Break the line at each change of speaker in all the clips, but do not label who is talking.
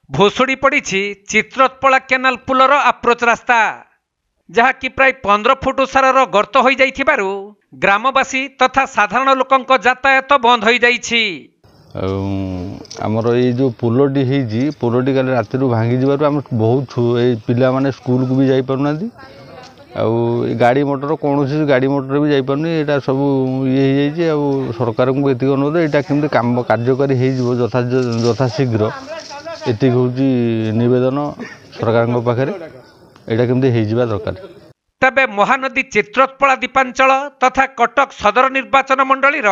भुशुड़ी पड़ी Chitrotpala canal puller approach रास्ता जहाँकि प्राय 15 फुट सारार गर्त हो जाइथिबारु ग्रामवासी तथा साधारण लोकंक यातायात बंद हो जाइछि।
आमर ये जो पोलोटी होती पोलोटी काली राति भांगी जबार आम बहुत पिला माने स्कूल को भी जाई पारुना गाड़ी मोटर कौन गाड़ी मोटर भी जापार यहाँ सब ये हो सरकार को ये अनुरोध यहाँ केमती काम कार्यकारी हो यथाशीघ्र ये हूँ नवेदन सरकार पाखे यहाँ केमती हो दरकार।
तबे महानदी चित्रोत्पला दीपांचल तथा कटक सदर निर्वाचन मंडलीर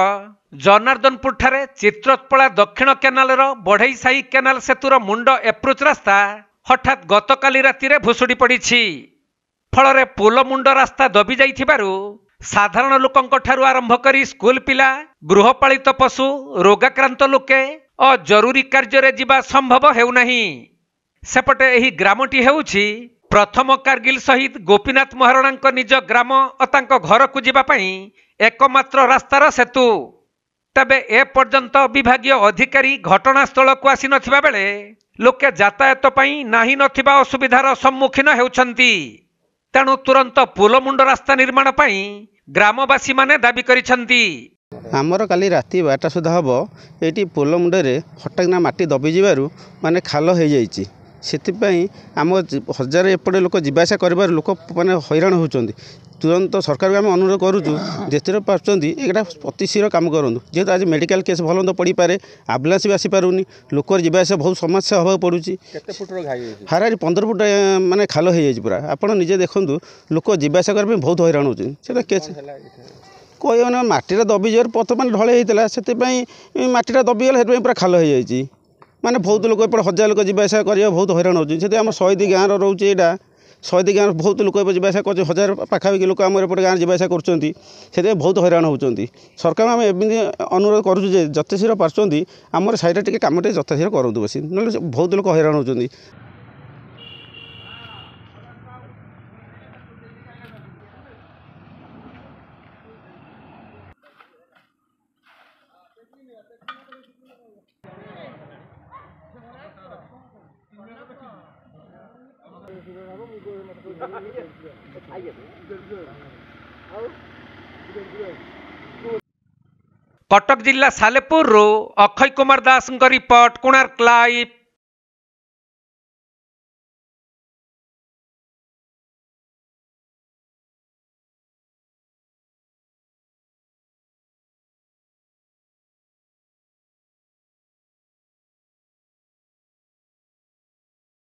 जनार्दनपुर ठारे चित्रोत्पला दक्षिण केनाल बढ़ई साही केनाल सेतुर मुंड एप्रोच रास्ता हठात गतकाली राति भुशुड़ी पड़ी फल पोल मुंड रास्ता दबी जाइथिबारु साधारण लोकंक ठारु आरंभ करी स्कूल पिला गृहपालित पशु रोगाक्रांत लोके और जरूरी कार्य जीवा संभव हेउनाही। सेपटे एही ग्रामटी हेउछि प्रथम कारगिल शहीद गोपीनाथ महाराणा निज ग्राम और तांको घर को जीवा पई एकमात्र रास्तार सेतु। तबे ए पर्यंत विभागीय अधिकारी घटनास्थल को आसी नथिबा बेले लोके यातायात पई नाही नथिबा असुविधार सम्मुखीन हेउछंती। तेणु तुरंत पोलमुंड रास्ता निर्माण पई ग्रामवासी माने दाबी करिछंती।
आमर काली राति 12टा सुधा हम ये पोल मुंडे हटाकना माटी दबी जीवारु माने खाल हो जाइए से आम हजार एपटे लोक जावासा कर लोक मैंने हैरान होती। तुरंत सरकार को आम अनुरोध करुचु जिते पार्टी यहाँ अतिशीघ्र कम करूँ जेहेतु आज मेडिकल केस भल तो पड़ पारे आम्बुलांस भी आसीपारूनी लोक जावासा बहुत समस्या हाँ पड़ू हारारी 15 फुट माने खाल हो जाए पूरा आप निजे देखूँ लोक जावासा करने बहुत हैरान होती कह मैंने माटी दबी जाए पथ मैंने ढले होता से माटी दबिगला से पूरा खाल हो जाए माने बहुत लोग एपटे हजार लोक जावासा कर बहुत हैरान होती आम 100 गाँव रोचे यहाँ 100 गाँव बहुत लोक जावासा कर 1000 पाखापाखि लोक आम एपटे गाँव जावासा कर बहुत हैरान होती। सरकार आम एमती अनुरोध करुँ जते शीघ्र पार्टी आम साइड टे कम जते शीघ्र करूँ बस ना बहुत लोक हैरान होती।
कटक जिला सालेपुर अक्षय कुमार दास रिपोर्ट कोणार्क लाइव।